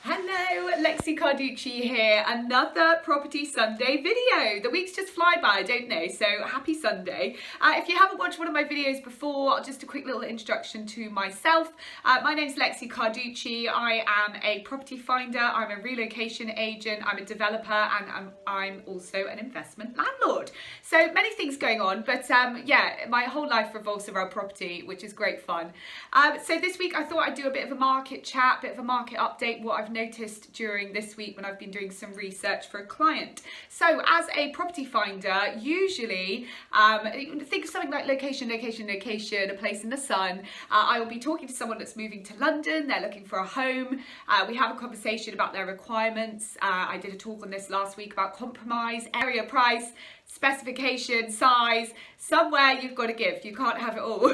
Hello, Lexi Carducci here, another Property Sunday video. The week's just fly by, don't they? So happy Sunday. If you haven't watched one of my videos before, just a quick little introduction to myself. My name's Lexi Carducci. I am a property finder, I'm a relocation agent, I'm a developer, and I'm also an investment landlord. So many things going on, but yeah, my whole life revolves around property, which is great fun. So this week I thought I'd do a bit of a market chat, bit of a market update, what I've noticed during this week when I've been doing some research for a client. So as a property finder, usually think of something like location, a place in the sun. I will be talking to someone that's moving to London, they're looking for a home. We have a conversation about their requirements. I did a talk on this last week about compromise, area, price, specification, size. Somewhere you've got to give, you can't have it all.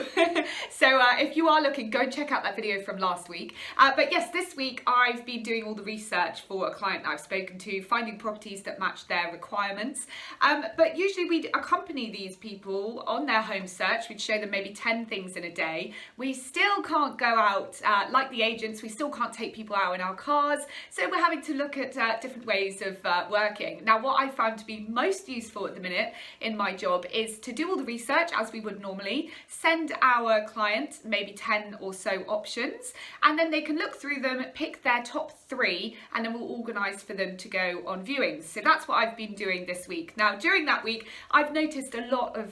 So if you are looking, go and check out that video from last week. But yes, this week I've been doing all the research for a client that I've spoken to, finding properties that match their requirements. But usually we'd accompany these people on their home search. We'd show them maybe 10 things in a day. We still can't go out like the agents, we still can't take people out in our cars. So we're having to look at different ways of working. Now, what I found to be most useful at the minute in my job is to do all the research as we would normally, send our client maybe 10 or so options, and then they can look through them, pick their top 3, and then we'll organise for them to go on viewings. So that's what I've been doing this week. Now, during that week, I've noticed a lot of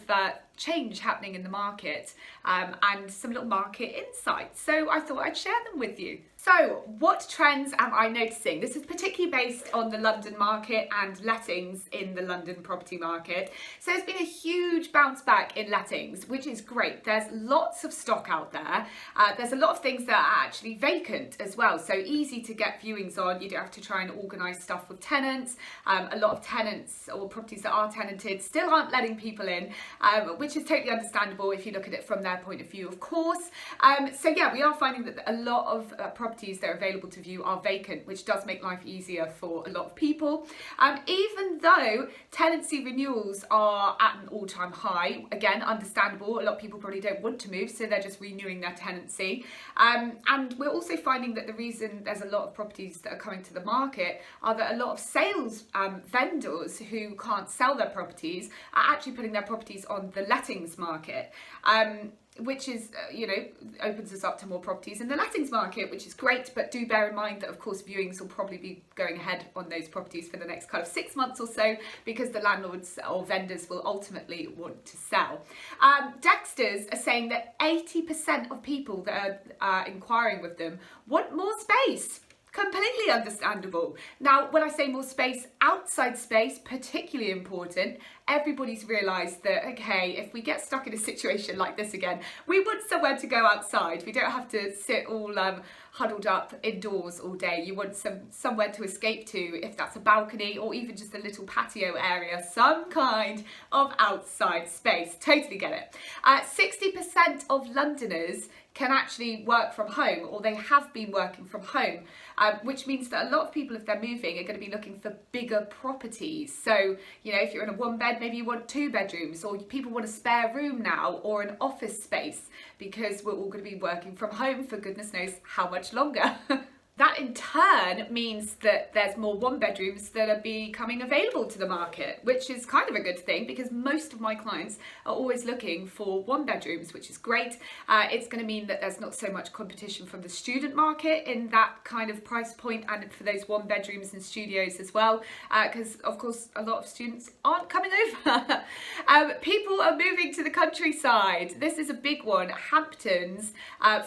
change happening in the market and some little market insights. So I thought I'd share them with you. So what trends am I noticing? This is particularly based on the London market and lettings in the London property market. So there's been a huge bounce back in lettings, which is great. There's lots of stock out there. There's a lot of things that are actually vacant as well. So easy to get viewings on. You don't have to try and organise stuff with tenants. A lot of tenants or properties that are tenanted still aren't letting people in, which is totally understandable if you look at it from their point of view, of course. So yeah, we are finding that a lot of properties that are available to view are vacant, which does make life easier for a lot of people. Even though tenancy renewals are at an all-time high, again, understandable. A lot of people probably don't want to move, so they're just renewing their tenancy. And we're also finding that the reason there's a lot of properties that are coming to the market are that a lot of sales vendors who can't sell their properties are actually putting their properties on the lettings market. Which is, opens us up to more properties in the lettings market, which is great. But do bear in mind that, of course, viewings will probably be going ahead on those properties for the next kind of 6 months or so, because the landlords or vendors will ultimately want to sell. Dexter's are saying that 80% of people that are inquiring with them want more space. Completely understandable. Now, when I say more space, outside space, particularly important. Everybody's realised that, okay, if we get stuck in a situation like this again, we want somewhere to go outside. We don't have to sit all huddled up indoors all day. You want somewhere to escape to, if that's a balcony or even just a little patio area, some kind of outside space. Totally get it. 60% of Londoners can actually work from home, or they have been working from home, which means that a lot of people, if they're moving, are going to be looking for bigger properties. So, if you're in a 1-bed, maybe you want 2 bedrooms, or people want a spare room now, or an office space, because we're all going to be working from home for goodness knows how much longer. That in turn means that there's more 1-bedrooms that are becoming available to the market, which is kind of a good thing, because most of my clients are always looking for 1-bedrooms, which is great. It's going to mean that there's not so much competition from the student market in that kind of price point, and for those 1-bedrooms and studios as well, because of course a lot of students aren't coming over. People are moving to the countryside. This is a big one. Hamptons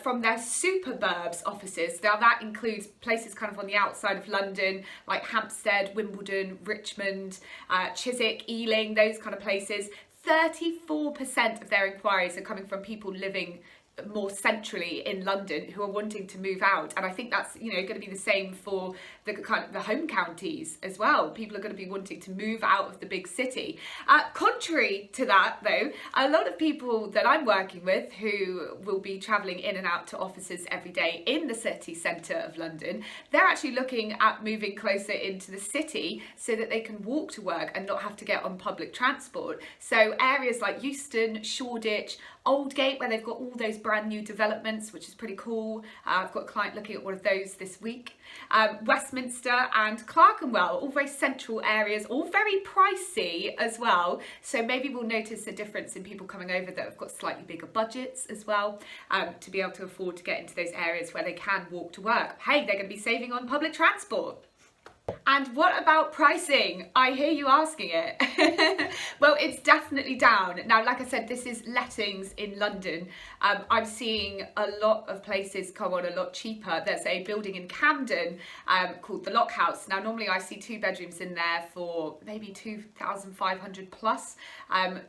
from their superburbs offices. Now that includes places kind of on the outside of London, like Hampstead, Wimbledon, Richmond, Chiswick, Ealing, those kind of places. 34% of their inquiries are coming from people living more centrally in London who are wanting to move out, and I think that's going to be the same for the kind of the home counties as well. People are going to be wanting to move out of the big city. Contrary to that, though, a lot of people that I'm working with who will be travelling in and out to offices every day in the city centre of London, they're actually looking at moving closer into the city so that they can walk to work and not have to get on public transport. So areas like Euston, Shoreditch, Aldgate, where they've got all those brand new developments, which is pretty cool. I've got a client looking at one of those this week. Westminster and Clerkenwell, all very central areas, all very pricey as well. So maybe we'll notice a difference in people coming over that have got slightly bigger budgets as well, to be able to afford to get into those areas where they can walk to work. Hey, they're going to be saving on public transport. And what about pricing? I hear you asking it. Well, it's definitely down. Now, like I said, this is lettings in London. I'm seeing a lot of places come on a lot cheaper. There's a building in Camden called the Lock House. Now, normally I see 2 bedrooms in there for maybe 2,500 plus.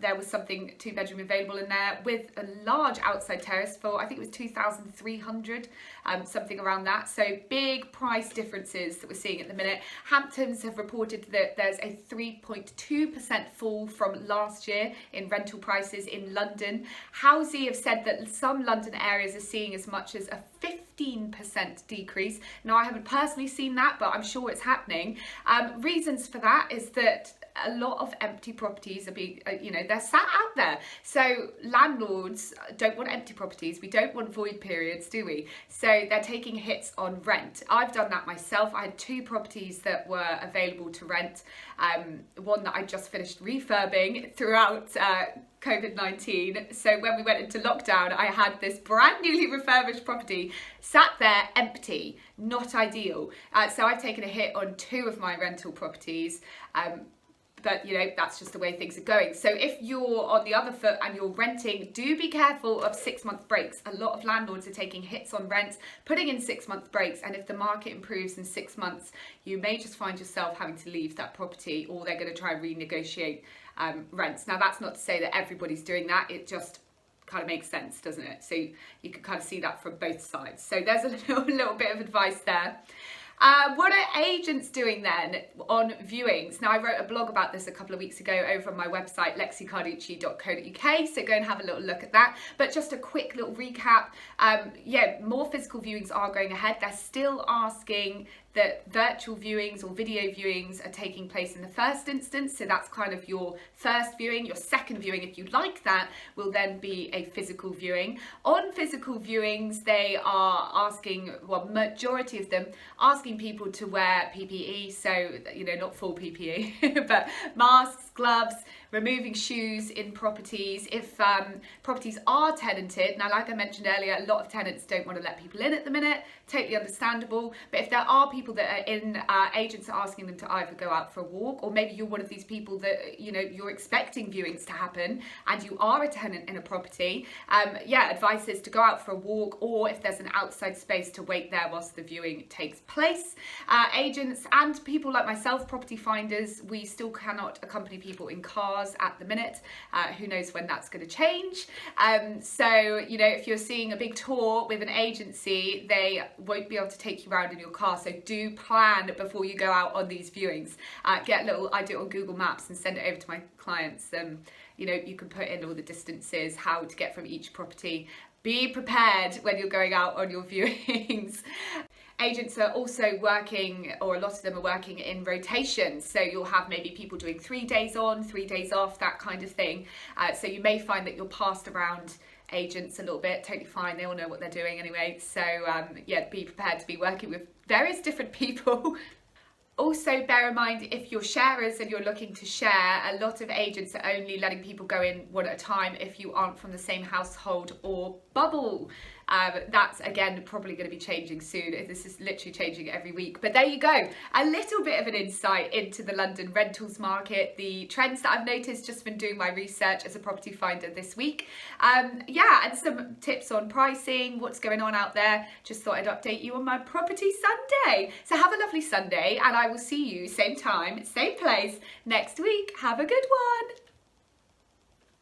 There was something 2 bedroom available in there with a large outside terrace for, I think it was 2,300, something around that. So big price differences that we're seeing at the minute. Hamptons have reported that there's a 3.2% fall from last year in rental prices in London. Housey have said that some London areas are seeing as much as a 15% decrease. Now, I haven't personally seen that, but I'm sure it's happening. Reasons for that is that a lot of empty properties are being, they're sat out there. So landlords don't want empty properties. We don't want void periods, do we? So they're taking hits on rent. I've done that myself. I had 2 properties that were available to rent. One that I just finished refurbing throughout COVID-19. So when we went into lockdown, I had this brand newly refurbished property sat there empty, not ideal. So I've taken a hit on 2 of my rental properties. But that's just the way things are going. So if you're on the other foot and you're renting, do be careful of 6-month breaks. A lot of landlords are taking hits on rents, putting in 6-month breaks, and if the market improves in 6 months, you may just find yourself having to leave that property, or they're going to try and renegotiate rents. Now, that's not to say that everybody's doing that. It just kind of makes sense, doesn't it? So you can kind of see that from both sides. So there's a little bit of advice there. What are agents doing then on viewings? Now, I wrote a blog about this a couple of weeks ago over on my website, lexicarducci.co.uk, so go and have a little look at that. But just a quick little recap. More physical viewings are going ahead. They're still asking that virtual viewings or video viewings are taking place in the first instance. So that's kind of your first viewing. Your second viewing, if you like that, will then be a physical viewing. On physical viewings, they are asking, well, majority of them, asking people to wear PPE. So, not full PPE, but masks, gloves, removing shoes in properties. If properties are tenanted, now like I mentioned earlier, a lot of tenants don't want to let people in at the minute, totally understandable. But if there are people that are in, agents are asking them to either go out for a walk, or maybe you're one of these people that, you're expecting viewings to happen and you are a tenant in a property, advice is to go out for a walk, or if there's an outside space, to wait there whilst the viewing takes place. Agents and people like myself, property finders, we still cannot accompany people in cars at the minute. Who knows when that's going to change. If you're seeing a big tour with an agency, they won't be able to take you around in your car. So do plan before you go out on these viewings. I do it on Google Maps and send it over to my clients. You can put in all the distances, how to get from each property. Be prepared when you're going out on your viewings. Agents are also working, or a lot of them are working in rotations. So you'll have maybe people doing 3 days on, 3 days off, that kind of thing. So you may find that you're passed around agents a little bit, totally fine. They all know what they're doing anyway. So be prepared to be working with various different people. Also, bear in mind, if you're sharers and you're looking to share, a lot of agents are only letting people go in one at a time if you aren't from the same household or bubble. That's, again, probably going to be changing soon. This is literally changing every week. But there you go. A little bit of an insight into the London rentals market, the trends that I've noticed just been doing my research as a property finder this week. And some tips on pricing, what's going on out there. Just thought I'd update you on my property Sunday. So have a lovely Sunday, and I will see you same time, same place next week. Have a good one.